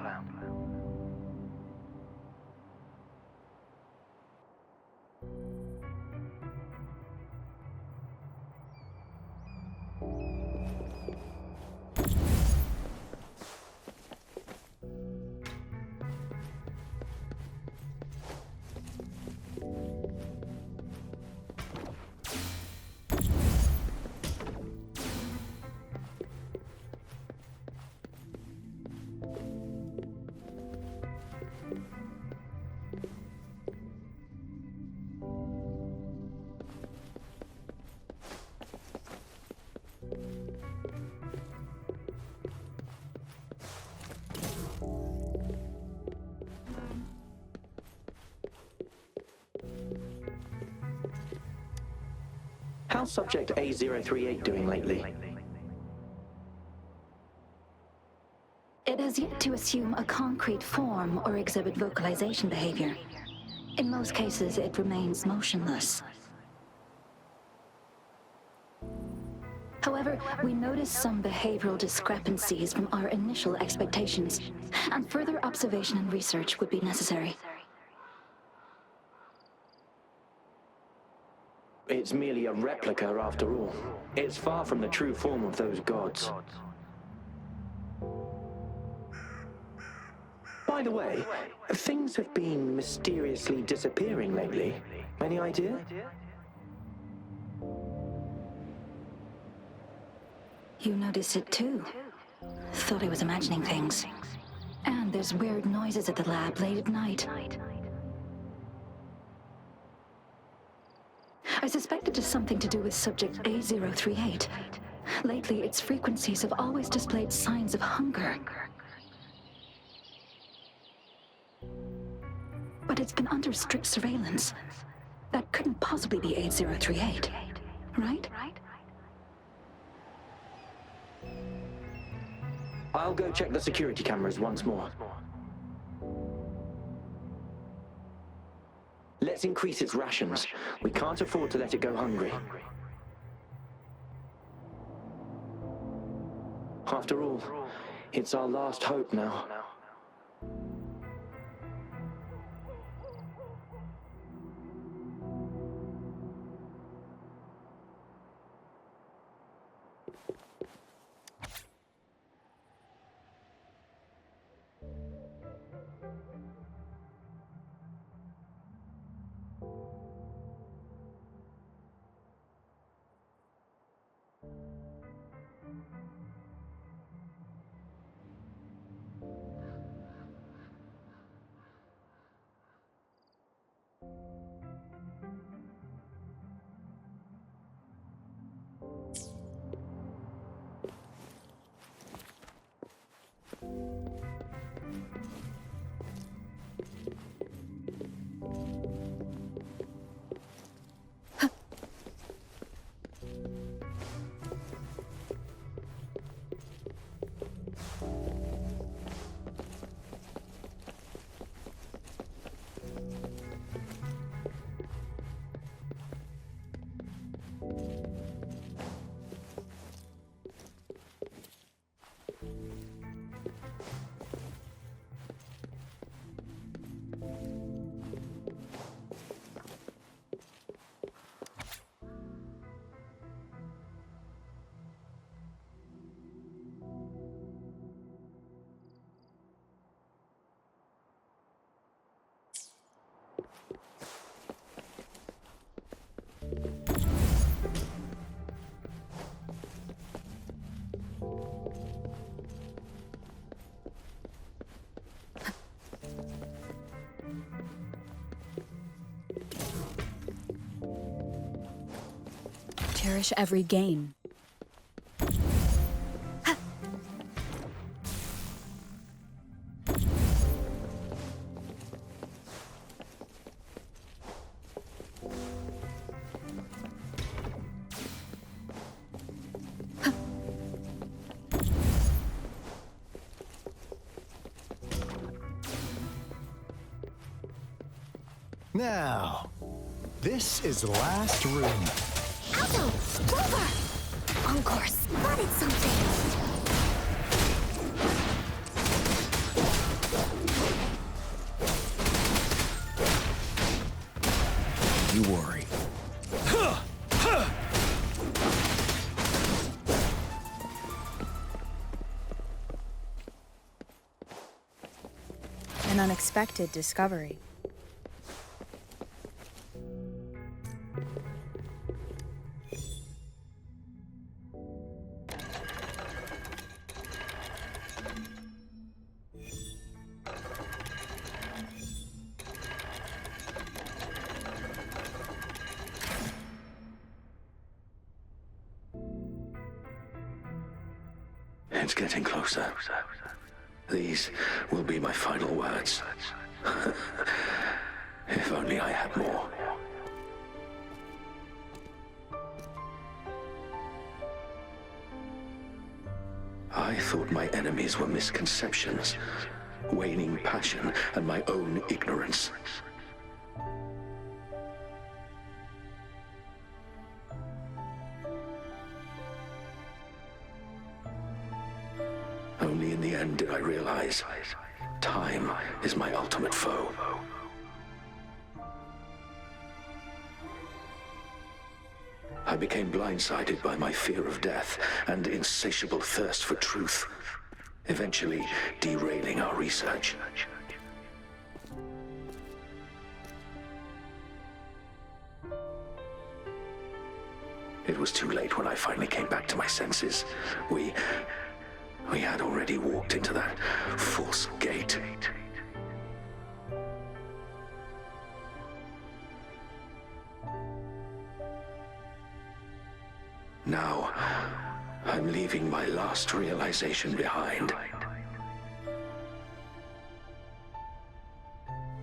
How's Subject A038 doing lately? It has yet to assume a concrete form or exhibit vocalization behavior. In most cases, it remains motionless. However, we noticed some behavioral discrepancies from our initial expectations, and further observation and research would be necessary. It's merely a replica after all. It's far from the true form of those gods. By the way, things have been mysteriously disappearing lately. Any idea? You noticed it too. Thought I was imagining things. And there's weird noises at the lab late at night. I suspect it is something to do with Subject A038. Lately, its frequencies have always displayed signs of hunger. But it's been under strict surveillance. That couldn't possibly be A038, right? I'll go check the security cameras once more. Let's increase its rations. We can't afford to let it go hungry. After all, it's our last hope now. cherish every gain. Now, this is the last room. Alto! Rover! Encore spotted something! You worry. An unexpected discovery. It's getting closer. These will be my final words. If only I had more. I thought my enemies were misconceptions, waning passion, and my own ignorance. Only in the end did I realize time is my ultimate foe. I became blindsided by my fear of death and insatiable thirst for truth, eventually derailing our research. It was too late when I finally came back to my senses. We had already walked into that false gate. Now, I'm leaving my last realization behind.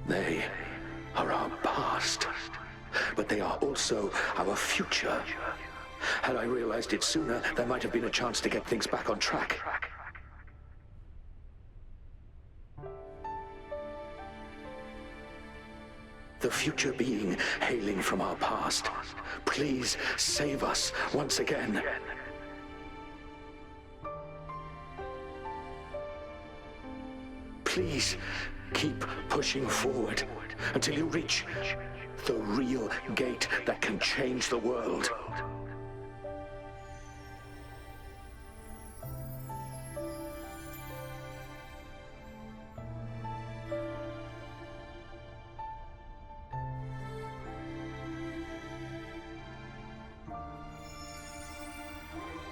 They are our past, but they are also our future. Had I realized it sooner, there might have been a chance to get things back on track. The future being hailing from our past, please save us once again. Please keep pushing forward until you reach the real gate that can change the world.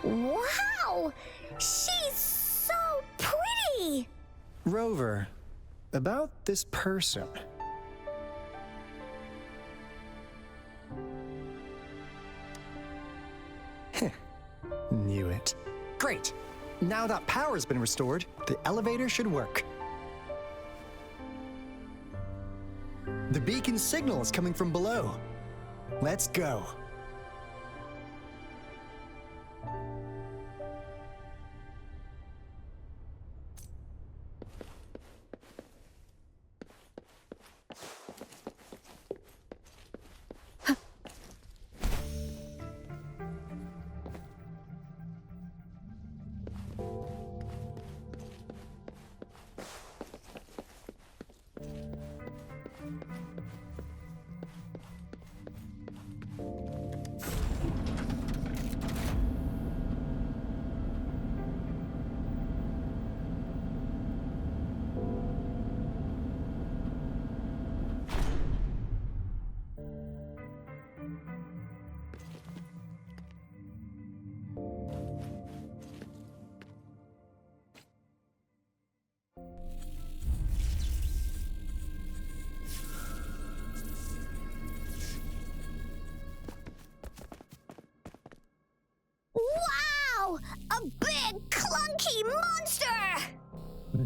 Wow! She's so pretty! Rover, about this person. Knew it. Great! Now that power's been restored, the elevator should work. The beacon signal is coming from below. Let's go.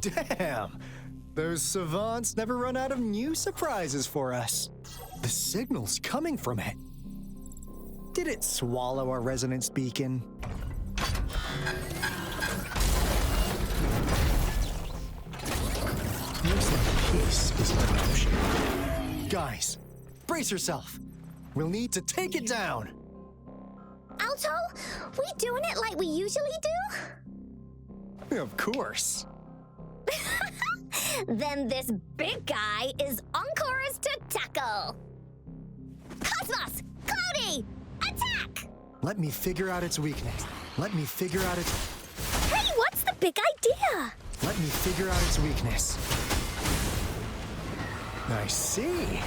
Damn! Those savants never run out of new surprises for us. The signal's coming from it. Did it swallow our resonance beacon? Looks like this is an option. Guys, brace yourself. We'll need to take it down. Alto, we doing it like we usually do? Of course. Then this big guy is Encore's to tackle. Cosmos! Cloudy! Attack! Let me figure out its weakness. Let me figure out its... Hey, what's the big idea? Let me figure out its weakness. I see.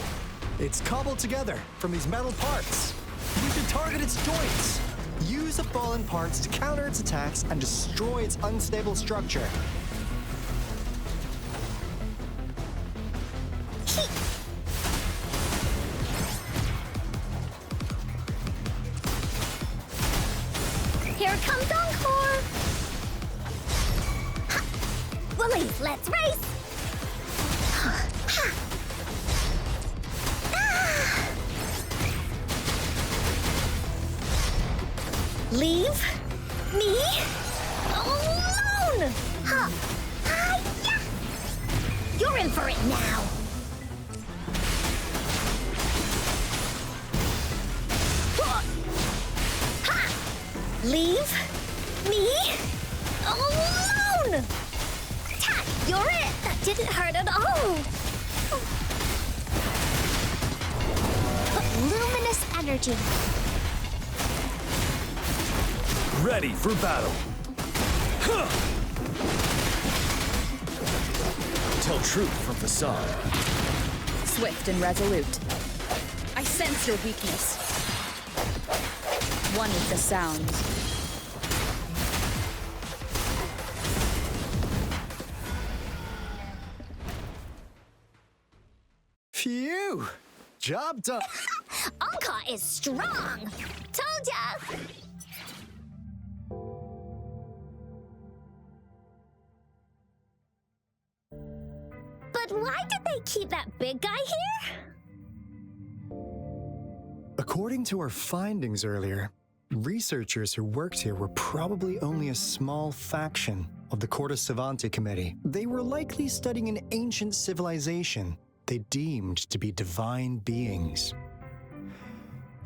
It's cobbled together from these metal parts. We should target its joints. Use the fallen parts to counter its attacks and destroy its unstable structure. Here comes Encore! Ha! Willies, let's race! Ha! Ah! Leave me alone! Ha! Hi-ya! You're in for it now! Leave me alone! Tack, you're it! That didn't hurt at all! Luminous energy. Ready for battle. Huh. Tell truth from facade. Swift and resolute. I sense your weakness. One with the sounds. Phew! Job done. Anka is strong! Told ya! But why did they keep that big guy here? According to our findings earlier, researchers who worked here were probably only a small faction of the Corte Savante Committee. They were likely studying an ancient civilization they deemed to be divine beings,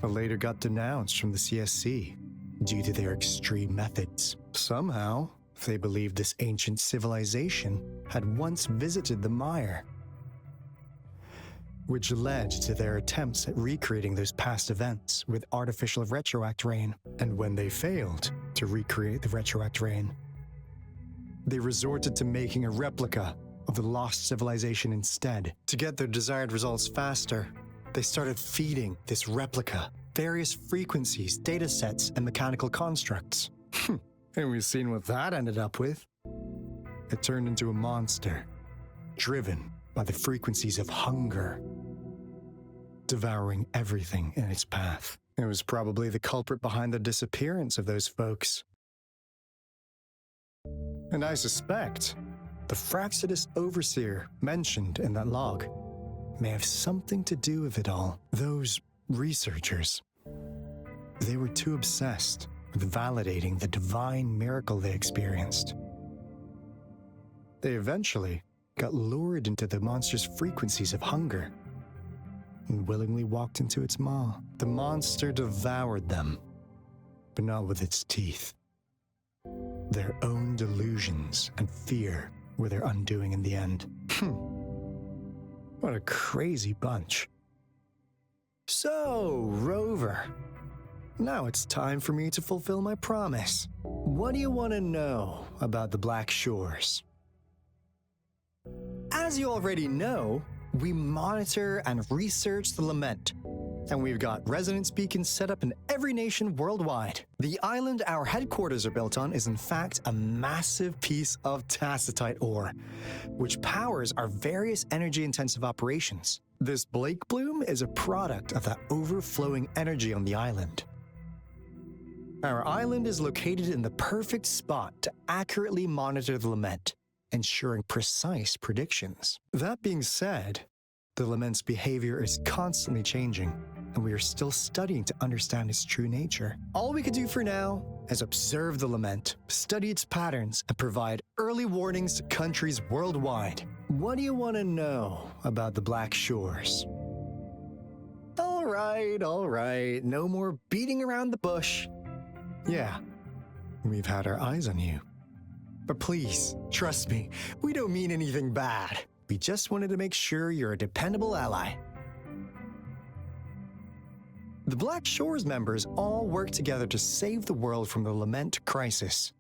but later got denounced from the CSC due to their extreme methods. Somehow, they believed this ancient civilization had once visited the mire, which led to their attempts at recreating those past events with artificial retroact rain. And when they failed to recreate the retroact rain, they resorted to making a replica of the lost civilization instead. To get their desired results faster, they started feeding this replica various frequencies, data sets, and mechanical constructs. And we've seen what that ended up with. It turned into a monster, driven by the frequencies of hunger, devouring everything in its path. It was probably the culprit behind the disappearance of those folks. And I suspect the Fraxidus Overseer mentioned in that log may have something to do with it all. Those researchers, they were too obsessed with validating the divine miracle they experienced. They eventually got lured into the monster's frequencies of hunger and willingly walked into its maw. The monster devoured them, but not with its teeth. Their own delusions and fear were their undoing in the end. What a crazy bunch. So, Rover, now it's time for me to fulfill my promise. What do you want to know about the Black Shores? As you already know, we monitor and research the Lament, and we've got resonance beacons set up in every nation worldwide. The island our headquarters are built on is in fact a massive piece of tacitite ore, which powers our various energy-intensive operations. This Blake Bloom is a product of that overflowing energy on the island. Our island is located in the perfect spot to accurately monitor the Lament. ensuring precise predictions. That being said, the lament's behavior is constantly changing, and we are still studying to understand its true nature. All we can do for now is observe the lament, study its patterns, and provide early warnings to countries worldwide. What do you want to know about the Black Shores? All right, no more beating around the bush. Yeah, we've had our eyes on you. But please, trust me, we don't mean anything bad. We just wanted to make sure you're a dependable ally. The Black Shores members all work together to save the world from the lament crisis.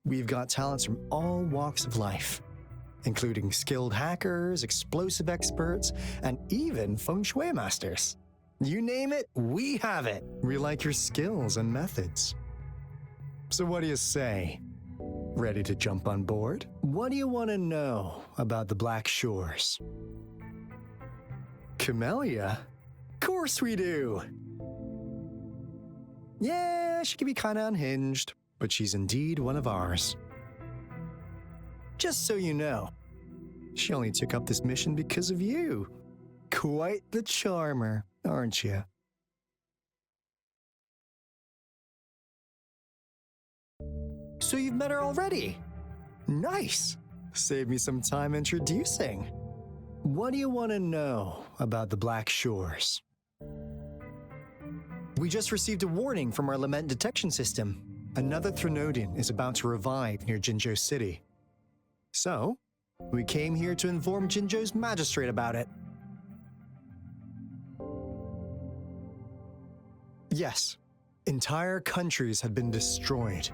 We've got talents from all walks of life, including skilled hackers, explosive experts, and even feng shui masters. You name it, we have it. We like your skills and methods. So what do you say? Ready to jump on board? What do you want to know about the Black Shores? Camellia? Of course we do! Yeah, she can be kinda unhinged, but she's indeed one of ours. Just so you know, she only took up this mission because of you. Quite the charmer, aren't you? So you've met her already? Nice! Save me some time introducing. What do you want to know about the Black Shores? We just received a warning from our lament detection system. Another Threnodian is about to revive near Jinzhou City. So, we came here to inform Jinzhou's magistrate about it. Yes, entire countries have been destroyed.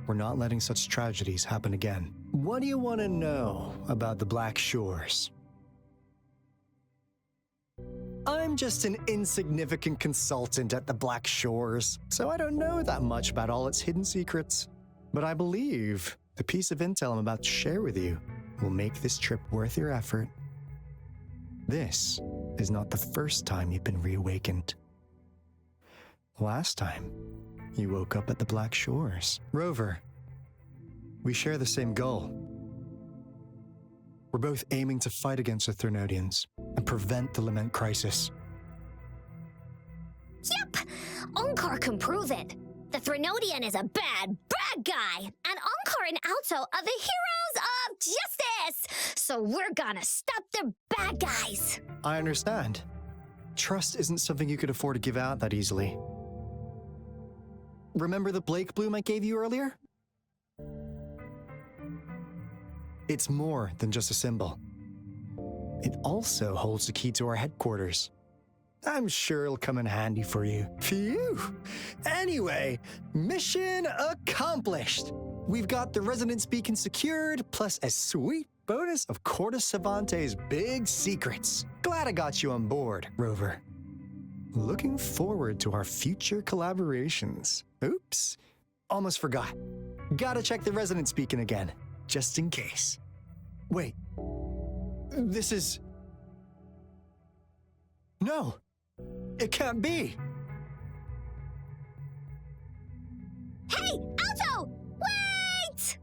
We're not letting such tragedies happen again. What do you want to know about the Black Shores? I'm just an insignificant consultant at the Black Shores, so I don't know that much about all its hidden secrets. But I believe the piece of intel I'm about to share with you will make this trip worth your effort. This is not the first time you've been reawakened. Last time, you woke up at the Black Shores. Rover, we share the same goal. We're both aiming to fight against the Threnodians and prevent the lament crisis. Yep! Onkar can prove it. The Threnodian is a bad guy, and Onkar and Alto are the heroes of justice! So we're gonna stop the bad guys! I understand. Trust isn't something you could afford to give out that easily. Remember the Blake bloom I gave you earlier? It's more than just a symbol. It also holds the key to our headquarters. I'm sure it'll come in handy for you. Phew! Anyway, mission accomplished! We've got the resonance beacon secured, plus a sweet bonus of Corda Savante's big secrets. Glad I got you on board, Rover. Looking forward to our future collaborations. Oops, almost forgot. Gotta check the resonance beacon again, just in case. Wait, this is... No, it can't be. Hey, Alto! Wait!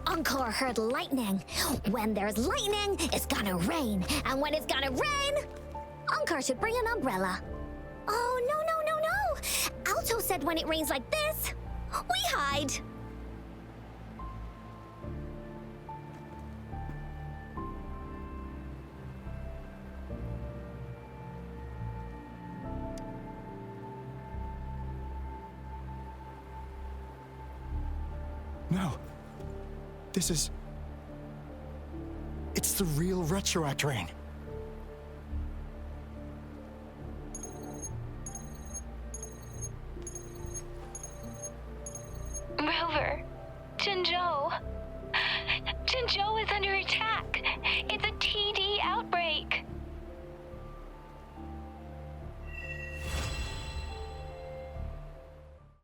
Onkar heard lightning. When there's lightning, it's gonna rain. And when it's gonna rain, Onkar should bring an umbrella. Oh, no. Alto said when it rains like this, we hide. No. This is... It's the real Retroact Rain. Rover, Jinzhou. Jinzhou is under